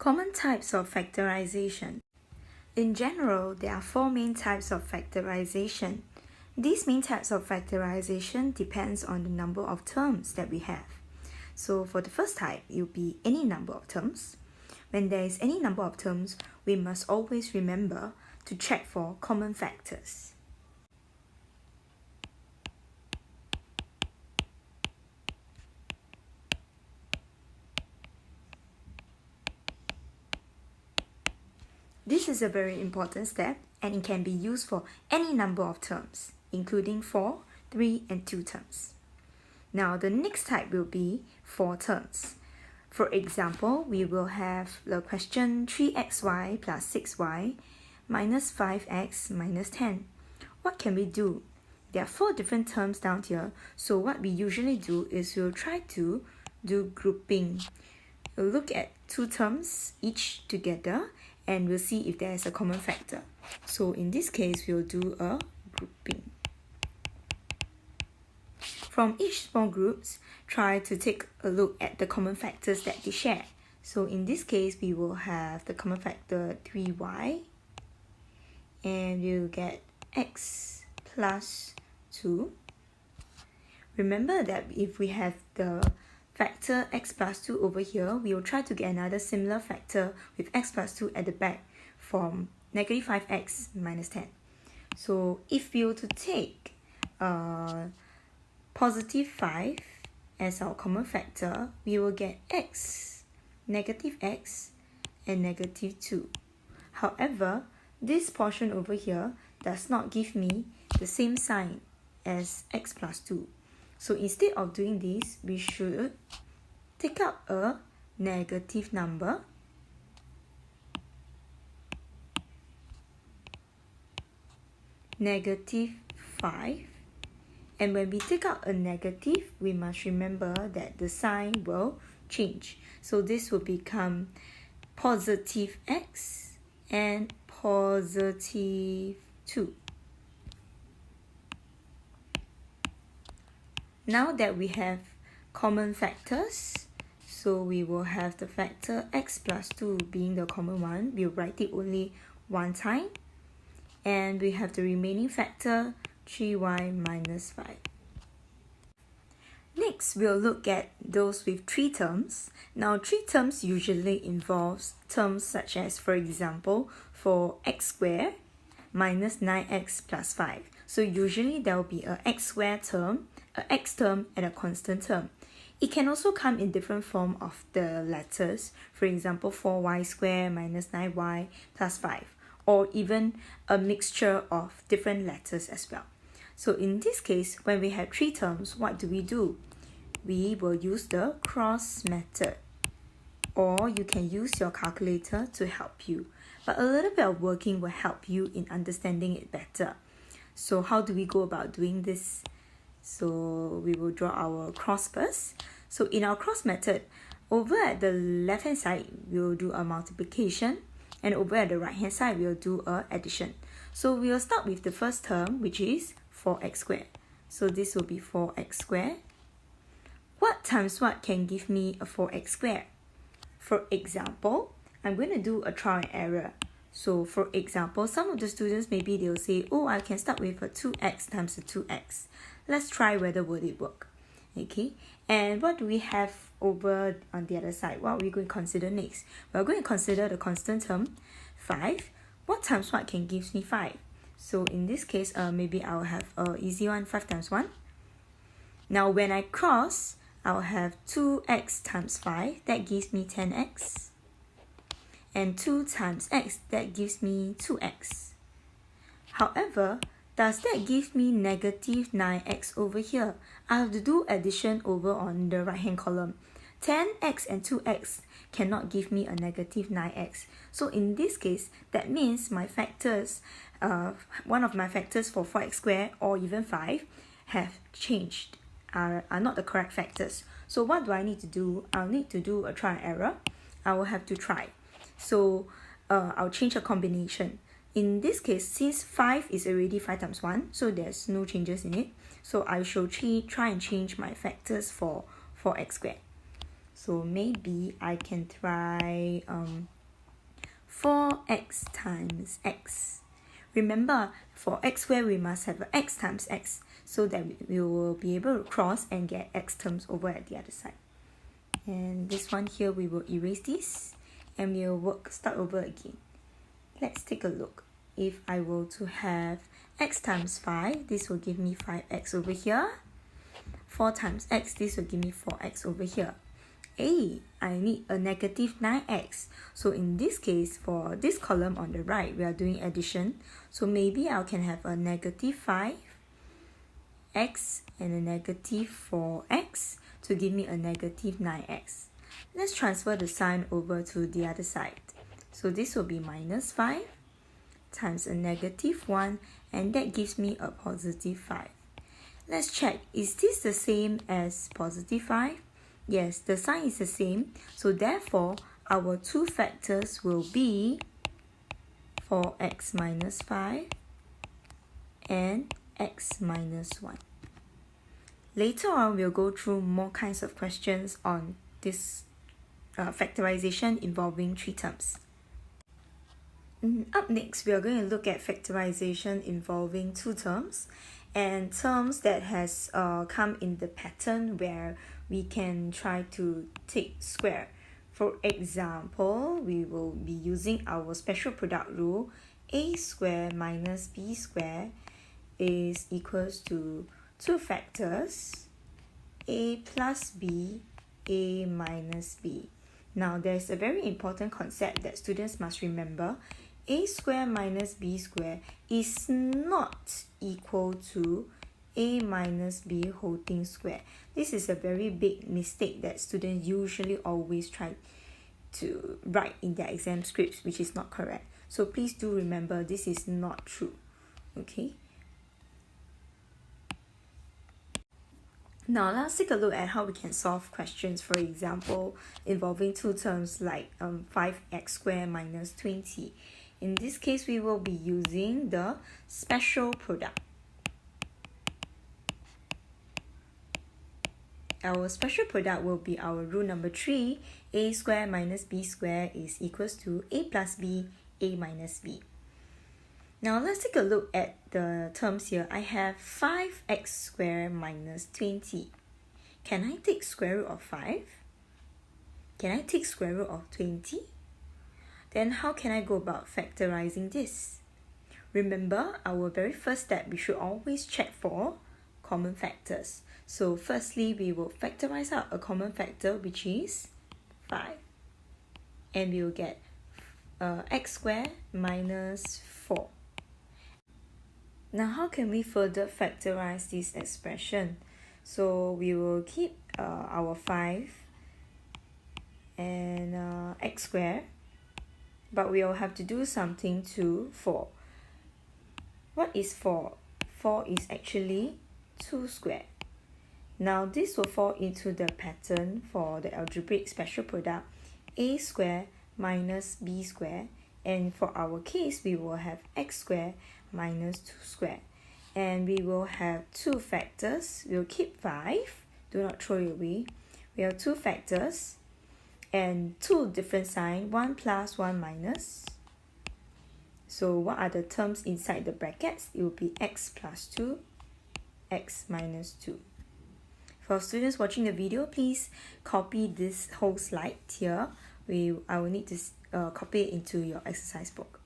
Common types of factorization. In general, there are four main types of factorization. These main types of factorization depends on the number of terms that we have. So for the first type, it will be any number of terms. When there is any number of terms, we must always remember to check for common factors. This is a very important step and it can be used for any number of terms, including 4, 3, and 2 terms. Now the next type will be 4 terms. For example, we will have the question 3xy plus 6y minus 5x minus 10. What can we do? There are 4 different terms down here, so what we usually do is we'll try to do grouping. We'll look at 2 terms each together and we'll see if there is a common factor. So in this case, we'll do a grouping. From each small groups, try to take a look at the common factors that they share. So in this case, we will have the common factor 3y and we'll get x plus 2. Remember that if we have the factor x plus 2 over here, we will try to get another similar factor with x plus 2 at the back from negative 5x minus 10. So if we were to take positive 5 as our common factor, we will get x, negative x, and negative 2. However, this portion over here does not give me the same sign as x plus 2. So instead of doing this, we should take out a negative number negative 5, and when we take out a negative, we must remember that the sign will change. So this will become positive x and positive 2. Now that we have common factors, so we will have the factor x plus 2 being the common one. We'll write it only one time. And we have the remaining factor 3y minus 5. Next, we'll look at those with 3 terms. Now 3 terms usually involves terms such as, for example, for x squared minus 9x plus 5. So usually there will be a x squared term, a x term, and a constant term. It can also come in different form of the letters, for example 4y squared minus 9y plus 5, or even a mixture of different letters as well. So in this case, when we have 3 terms, what do? We will use the cross method, or you can use your calculator to help you. But a little bit of working will help you in understanding it better. So how do we go about doing this? So we will draw our cross first. So in our cross method, over at the left hand side, we'll do a multiplication, and over at the right hand side, we'll do a addition. So we'll start with the first term, which is 4x squared. So this will be 4x squared. What times what can give me a 4x squared? For example, I'm going to do a trial and error. So for example, some of the students, maybe they'll say, oh, I can start with a 2x times a 2x. Let's try whether would it work. Okay, and what do we have over on the other side? What are we going to consider next? We're going to consider the constant term 5. What times what can give me 5? So in this case, maybe I'll have an easy one, 5 times 1. Now when I cross, I'll have 2x times 5, that gives me 10x. And 2 times x, that gives me 2x. However, does that give me negative 9x over here? I have to do addition over on the right hand column. 10x and 2x cannot give me a negative 9x. So in this case, that means my factors, one of my factors for 4x squared or even 5 have changed, are not the correct factors. So what do I need to do? I'll need to do a trial and error. I will have to try. So I'll change a combination. In this case, since 5 is already 5 times 1, so there's no changes in it. So I shall try and change my factors for 4x squared. So maybe I can try 4x times x. Remember, for x squared we must have a x times x, so that we will be able to cross and get x terms over at the other side. And this one here, we will erase this and we'll start over again. Let's take a look. If I were to have x times 5, this will give me 5x over here. 4 times x, this will give me 4x over here. I need a negative 9x. So in this case, for this column on the right, we are doing addition. So maybe I can have a negative 5x and a negative 4x to give me a negative 9x. Let's transfer the sign over to the other side. So this will be minus 5 times a negative 1, and that gives me a positive 5. Let's check, is this the same as positive 5? Yes, the sign is the same, so therefore our two factors will be 4x minus 5 and x minus 1. Later on, we'll go through more kinds of questions on this factorization involving 3 terms. Up next, we are going to look at factorization involving 2 terms and terms that has come in the pattern where we can try to take square. For example, we will be using our special product rule. A squared minus b squared is equals to 2 factors, a plus b, a minus b. Now, there's a very important concept that students must remember. A squared minus b squared is not equal to a minus b whole thing squared. This is a very big mistake that students usually always try to write in their exam scripts, which is not correct. So please do remember this is not true. Okay. Now let's take a look at how we can solve questions, for example, involving 2 terms like 5x squared minus 20. In this case, we will be using the special product. Our special product will be our rule number 3, a squared minus b squared is equals to a plus b, a minus b. Now let's take a look at the terms here. I have 5x squared minus 20. Can I take square root of 5? Can I take square root of 20? Then how can I go about factorizing this? Remember, our very first step, we should always check for common factors. So firstly, we will factorize out a common factor, which is 5. And we will get x squared minus 4. Now, how can we further factorize this expression? So we will keep our 5 and x squared, but we will have to do something to 4. What is 4? 4 is actually 2 squared. Now this will fall into the pattern for the algebraic special product a squared minus b squared, and for our case we will have x squared minus 2 squared, and we will have 2 factors. We'll keep 5, do not throw it away. We have 2 factors and 2 different signs, 1 plus 1 minus. So what are the terms inside the brackets? It will be x plus 2, x minus 2. For students watching the video, please copy this whole slide here. I will need to copy it into your exercise book.